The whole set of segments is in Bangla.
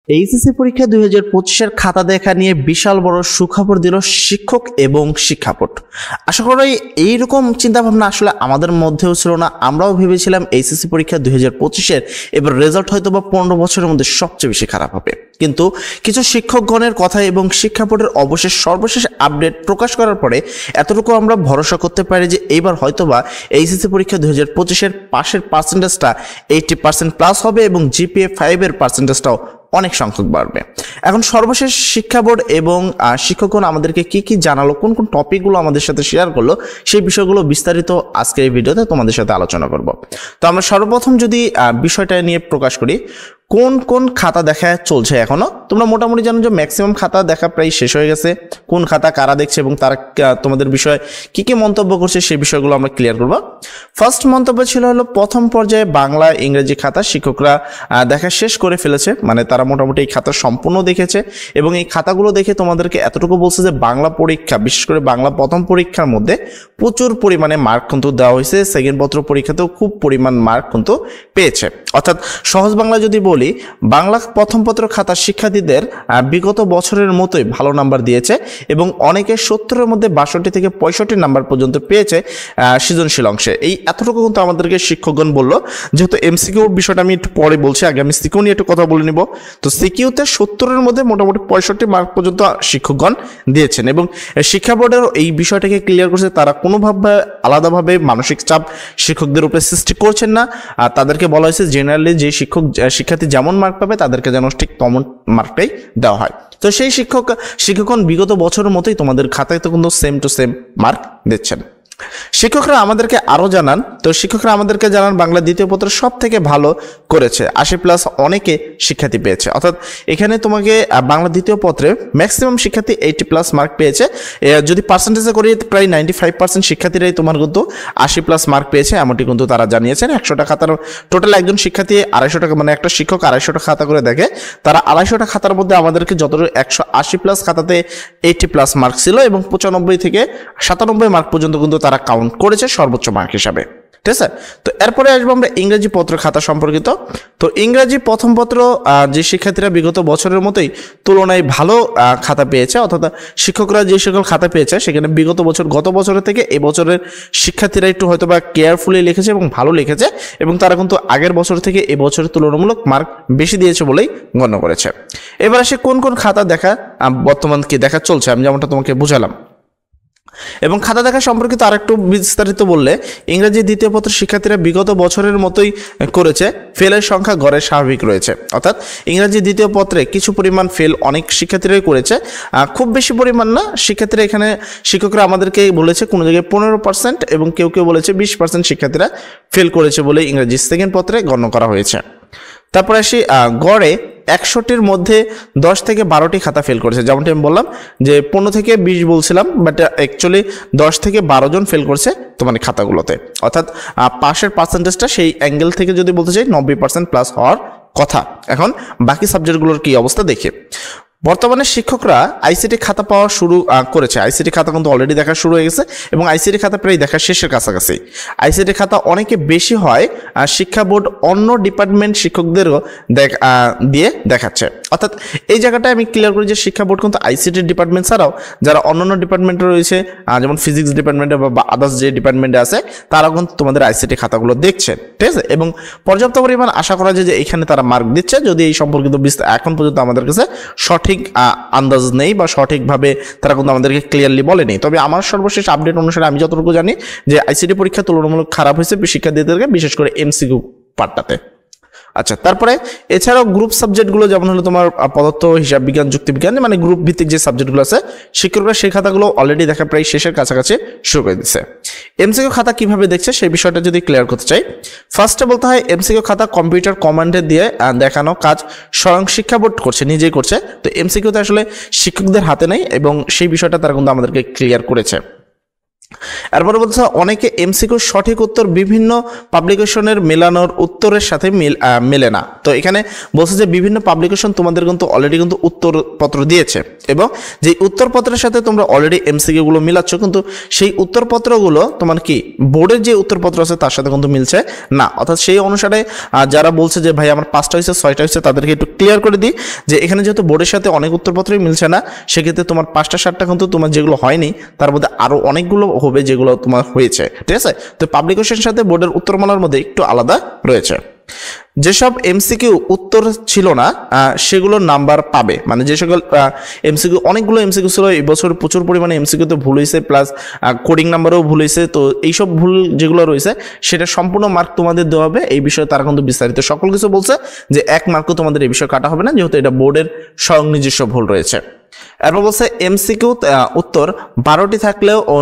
এইচএসসি পরীক্ষা 2025-এর খাতা দেখা নিয়ে বিশাল বড় সুখবর দিল শিক্ষক এবং শিক্ষা বোর্ড। আশা করি এইরকম চিন্তাভাবনা আসলে আমাদের মধ্যেও ছিল না। আমরাও ভেবেছিলাম এইচএসসি পরীক্ষা 2025-এর এবার রেজাল্ট হয়তো বা 15 বছরের মধ্যে সবচেয়ে বেশি খারাপ হবে, কিন্তু কিছু শিক্ষকগণের কথা এবং শিক্ষা বোর্ডের সর্বশেষ আপডেট প্রকাশ করার পরে এতটুকু আমরা ভরসা করতে পারি যে এইবার হয়তোবা এইচএসসি পরীক্ষা 2025-এর পাশের পার্সেন্টেজটা 80% প্লাস হবে এবং জিপিএ 5-এর পার্সেন্টেজটাও অনেক সংখ্যক বাড়বে। এখন সর্বশেষ শিক্ষা বোর্ড এবং শিক্ষকগণ আমাদেরকে কি কি জানালো, কোন কোন টপিকগুলো আমাদের সাথে শেয়ার করলো, সেই বিষয়গুলো বিস্তারিত আজকের এই ভিডিওতে তোমাদের সাথে আলোচনা করব। তো আমরা সর্বপ্রথম যদি বিষয়টা নিয়ে প্রকাশ করি, কোন কোন খাতা দেখা চলছে এখনো, তোমরা মোটামুটি জানো যে ম্যাক্সিমাম খাতা দেখা প্রায় শেষ হয়ে গেছে। কোন খাতা কারা দেখছে এবং তারা তোমাদের বিষয়ে কি কি মন্তব্য করছে সেই বিষয়গুলো আমরা ক্লিয়ার করব। ফার্স্ট মন্তব্য ছিল হলো প্রথম পর্যায়ে বাংলা ইংরেজি খাতা শিক্ষকরা দেখা শেষ করে ফেলেছে, মানে তারা মোটামুটি এই খাতা সম্পূর্ণ দেখেছে এবং এই খাতাগুলো দেখে তোমাদেরকে এতটুকু বলছে যে বাংলা পরীক্ষা, বিশেষ করে বাংলা প্রথম পরীক্ষার মধ্যে প্রচুর পরিমাণে মার্ক কিন্তু দেওয়া হয়েছে। সেকেন্ড পত্র পরীক্ষাতেও খুব পরিমাণ মার্ক কিন্তু পেয়েছে। অর্থাৎ সহজ বাংলা যদি বলি, বাংলা প্রথম পত্র খাতার শিক্ষার্থীদের বিগত বছরের মতোই ভালো নাম্বার দিয়েছে এবং অনেকে 70-এর মধ্যে 62 থেকে 65 নাম্বার পর্যন্ত পেয়েছে সৃজনশীল অংশে। এই এতটুকু কিন্তু আমাদেরকে শিক্ষকগণ বললো। যেহেতু এমসিকিউ বিষয়টা আমি একটু পরে বলছি, আগে আমি সিকিউ নিয়ে একটু কথা বলে নিব। তো সিকিউতে 70-এর মধ্যে মোটামুটি 65 মার্ক পর্যন্ত শিক্ষকগণ দিয়েছেন এবং শিক্ষা বোর্ডের এই বিষয়টাকে ক্লিয়ার করছে, তারা কোনোভাবে আলাদাভাবে মানসিক চাপ শিক্ষকদের উপরে সৃষ্টি করছেন না। আর তাদেরকে বলা হয়েছে জেনারেলি যে শিক্ষার্থী যেমন মার্ক পাবে তাদেরকে যেন ঠিক তেমন মার্কটাই দেওয়া হয়। তো সেই শিক্ষকগণ বিগত বছরের মতোই তোমাদের খাতায় তো কিন্তু সেম টু সেম মার্ক দিচ্ছেন। শিক্ষকরা আমাদেরকে আরো জানান, বাংলা দ্বিতীয় পত্র সব থেকে ভালো করেছে, 80+ অনেকে শিক্ষার্থী পেয়েছে। অর্থাৎ এখানে তোমাকে বাংলা দ্বিতীয় পত্রে ম্যাক্সিমাম শিক্ষার্থী 80+ মার্ক পেয়েছে। যদি পার্সেন্টেজে করি প্রায় 95% শিক্ষার্থীরাই তোমার কিন্তু 80+ মার্ক পেয়েছে, এমনটি কিন্তু তারা জানিয়েছেন। 100টা খাতার টোটাল একজন শিক্ষার্থী 250 টাকা, মানে একটা শিক্ষক 250টা খাতা করে দেখে, তারা 250টা খাতার মধ্যে আমাদেরকে যত 180+ খাতাতে 80+ মার্ক ছিল এবং 95 থেকে 97 মার্ক পর্যন্ত কিন্তু তারা কাউন্ট করেছে সর্বোচ্চ মার্ক হিসাবে। ঠিক আছে, তো এরপরে আসবো আমরা ইংরেজি পত্র খাতা সম্পর্কিত। তো ইংরেজি প্রথম পত্র যে শিক্ষার্থীরা বিগত বছরের মতোই তুলনায় ভালো খাতা পেয়েছে, অর্থাৎ শিক্ষকরা যে সকল খাতা পেয়েছে সেখানে গত বছরের থেকে এই বছরের শিক্ষার্থীরা একটু হয়তো বা কেয়ারফুলি লিখেছে এবং ভালো লিখেছে এবং তারা কিন্তু আগের বছর থেকে এই বছরের তুলনামূলক মার্ক বেশি দিয়েছে বলেই গণ্য করেছে। এবার আসে কোন কোন খাতা বর্তমান কি দেখা চলছে, আমি যেমনটা তোমাকে বুঝালাম। এবং খাতা দেখা সম্পর্কিত আরেকটু বিস্তারিত বললে, ইংরেজি দ্বিতীয় পত্রের শিক্ষার্থীরা বিগত বছরের মতোই করেছে, ফেলের সংখ্যা গড়ে স্বাভাবিক রয়েছে। অর্থাৎ ইংরেজি দ্বিতীয় পত্রে কিছু পরিমাণ ফেল অনেক শিক্ষার্থীরাই করেছে, খুব বেশি পরিমাণ না। শিক্ষার্থীরা এখানে শিক্ষকরা আমাদেরকে বলেছে কোনো জায়গায় 15% এবং কেউ কেউ বলেছে 20% শিক্ষার্থীরা ফেল করেছে বলে ইংরেজি সেকেন্ড পত্রে গণ্য করা হয়েছে। তারপরে আসি গড়ে 100টির মধ্যে 10 থেকে 12টি খাতা ফেল করেছে। যেমনটি আমি বললাম যে 15 থেকে 20 বলছিলাম, বাট অ্যাকচুয়ালি 10 থেকে 12 জন ফেল করছে তোমার খাতাগুলোতে। অর্থাৎ পাশের পার্সেন্টেজটা সেই অ্যাঙ্গেল থেকে যদি বলতে চাই 90% প্লাস হওয়ার কথা। এখন বাকি সাবজেক্টগুলোর কি অবস্থা দেখে, বর্তমানে শিক্ষকরা আইসিটি খাতা পাওয়া শুরু করেছে। আইসিটি খাতা কিন্তু অলরেডি দেখা শুরু হয়ে গেছে এবং আইসিটি খাতা প্রায় দেখা শেষের কাছাকাছি। আইসিটি খাতা অনেকে বেশি হয়, শিক্ষা বোর্ড অন্য ডিপার্টমেন্ট শিক্ষকদেরও দিয়ে দেখাচ্ছে। অর্থাৎ এই জায়গাটায় আমি ক্লিয়ার করি যে শিক্ষা বোর্ড কিন্তু আইসিটি ডিপার্টমেন্ট ছাড়াও যারা অন্যান্য ডিপার্টমেন্টে রয়েছে, যেমন ফিজিক্স ডিপার্টমেন্টে বা আদার্স যে ডিপার্টমেন্টে আছে, তারাও কিন্তু তোমাদের আইসিটি খাতাগুলো দেখছে। ঠিক আছে, এবং পর্যাপ্ত পরিমাণ আশা করা যায় যে এখানে তারা মার্ক দিচ্ছে। যদি এই সম্পর্কিত এখন পর্যন্ত আমাদের কাছে সঠিক আন্দাজ নেই বা সঠিকভাবে তারা কিন্তু আমাদেরকে ক্লিয়ারলি বলেনি, তবে আমার সর্বশেষ আপডেট অনুসারে আমি যতটুকু জানি যে আইসিটি পরীক্ষা তুলনামূলক খারাপ হয়েছে শিক্ষার্থীদেরকে, বিশেষ করে এমসিকিউ পার্টটাতে। আচ্ছা, তারপরে এছাড়াও গ্রুপ সাবজেক্টগুলো যেমন হলো তোমার পদার্থ, হিসাব বিজ্ঞান, যুক্তিবিজ্ঞান, মানে গ্রুপ ভিত্তিক যে সাবজেক্টগুলো আছে, শিক্ষকরা সেই খাতাগুলো অলরেডি দেখা প্রায় শেষের কাছাকাছি শুরু করে দিচ্ছে। এমসিকিউ খাতা কিভাবে দেখছে সেই বিষয়টা যদি ক্লিয়ার করতে চাই, ফার্স্টে বলতে হয় এমসিকিউ খাতা কম্পিউটার কমান্ডে দিয়ে দেখানো কাজ স্বয়ং শিক্ষা বোর্ড করছে, নিজেই করছে। তো এমসিকিউতে আসলে শিক্ষকদের হাতে নেই এবং সেই বিষয়টা তারা কিন্তু আমাদেরকে ক্লিয়ার করেছে। এরপরে বলছে অনেকে এমসিকিউ সঠিক উত্তর বিভিন্ন পাবলিকেশনের মেলানোর উত্তরের সাথে মেলে না। তো এখানে বলছে যে বিভিন্ন পাবলিকেশন তোমাদের কিন্তু অলরেডি কিন্তু উত্তরপত্র দিয়েছে এবং যে উত্তরপত্রের সাথে তোমরা অলরেডি এমসিকিউ গুলো মিলাচ্ছ, কিন্তু সেই উত্তরপত্রগুলো তোমার কি বোর্ডের যে উত্তরপত্র আছে তার সাথে কিন্তু মিলছে না। অর্থাৎ সেই অনুসারে যারা বলছে যে ভাই আমার 5টা হয়েছে 6টা হয়েছে তাদেরকে একটু ক্লিয়ার করে দিই যে এখানে যেহেতু বোর্ডের সাথে অনেক উত্তরপত্রই মিলছে না, সেক্ষেত্রে তোমার 5টা 7টা কিন্তু তোমার যেগুলো হয়নি তার মধ্যে আরও অনেকগুলো হবে যেগুলো তোমার হয়েছে, ঠিক আছে। তো পাবলিকেশনের সাথে বোর্ডের উত্তরমালার মধ্যে একটু আলাদা রয়েছে। যেসব এমসিকিউ উত্তর ছিল না সেগুলোর নাম্বার পাবে, মানে যে সকল এমসিকিউ অনেকগুলো এমসিকিউ ছিল এই বছর প্রচুর পরিমাণে এমসিকিউতে ভুল হয়েছে, প্লাস কোডিং নাম্বারও ভুল হয়েছে। তো এইসব ভুল যেগুলো রয়েছে সেটা সম্পূর্ণ মার্ক তোমাদের দেওয়া হবে। এই বিষয়ে তারা কিন্তু বিস্তারিত সকল কিছু বলছে যে 1 মার্কও তোমাদের এই বিষয়ে কাটা হবে না, যেহেতু এটা বোর্ডের স্বয়ং নিজস্ব ভুল রয়েছে। এরপর বলছে এমসিকিউ উত্তর 12টি থাকলেও ও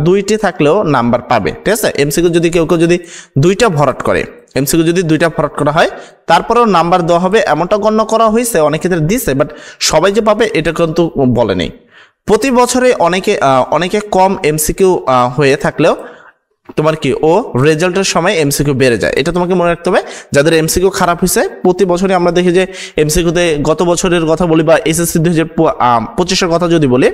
2টি থাকলেও নাম্বার পাবে, ঠিক আছে। এমসিকিউ যদি কেউ যদি 2টা ভরাট করে, এমসিকিউ যদি 2টা ভরাট করা হয় তারপরেও নাম্বার দেওয়া হবে এমনটা গণ্য করা হয়েছে, অনেক ক্ষেত্রে দিছে, বাট সবাই যে পাবে এটা কিন্তু বলেনি। প্রতি বছরে অনেকে কম এমসিকিউ হয়ে থাকলেও তোমার কি ও রেজাল্টের সময় এমসিকিউ বেড়ে যায়। এটা তোমাকে মনে রাখতে হবে, যাদের এমসিকিউ খারাপ হয়েছে প্রতি বছরই আমরা দেখি যে এমসিকিউতে গত বছরের কথা বলি বা এসএসসি 2025-এর কথা যদি বলি,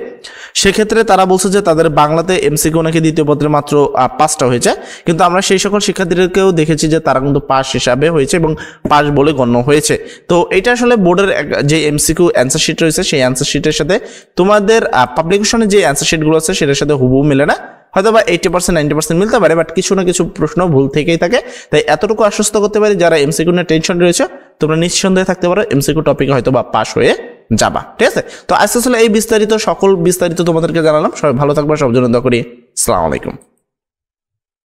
সেক্ষেত্রে তারা বলছে যে তাদের বাংলাতে এমসিকিউ নাকি দ্বিতীয় পত্রে মাত্র 5টা হয়েছে, কিন্তু আমরা সেই সকল শিক্ষার্থীদেরকেও দেখেছি যে তারা কিন্তু পাস হিসাবে হয়েছে এবং পাস বলে গণ্য হয়েছে। তো এটা আসলে বোর্ডের যে এমসিকিউ অ্যান্সার শিট রয়েছে সেই অ্যান্সার শিটের সাথে তোমাদের পাবলিকেশনের যে অ্যান্সার শিটগুলো আছে সেটার সাথে হুবহু মেলে না, হয়তো বা 80% 90% মিলতে পারে, বাট কিছু না কিছু প্রশ্ন ভুল থেকেই থাকে। তাই এতটুকু আশ্বস্ত করতে পারি যারা এমসিকিউ নিয়ে টেনশন রয়েছে তোমরা নিঃসন্দেহে থাকতে পারো এমসিকিউ টপিকে হয়তো বা পাস হয়ে যাবা, ঠিক আছে। তো আজকে আসলে এই বিস্তারিত তোমাদেরকে জানালাম। সবাই ভালো থাকবে, সব জন্য দোয়া করি। আসসালামু আলাইকুম।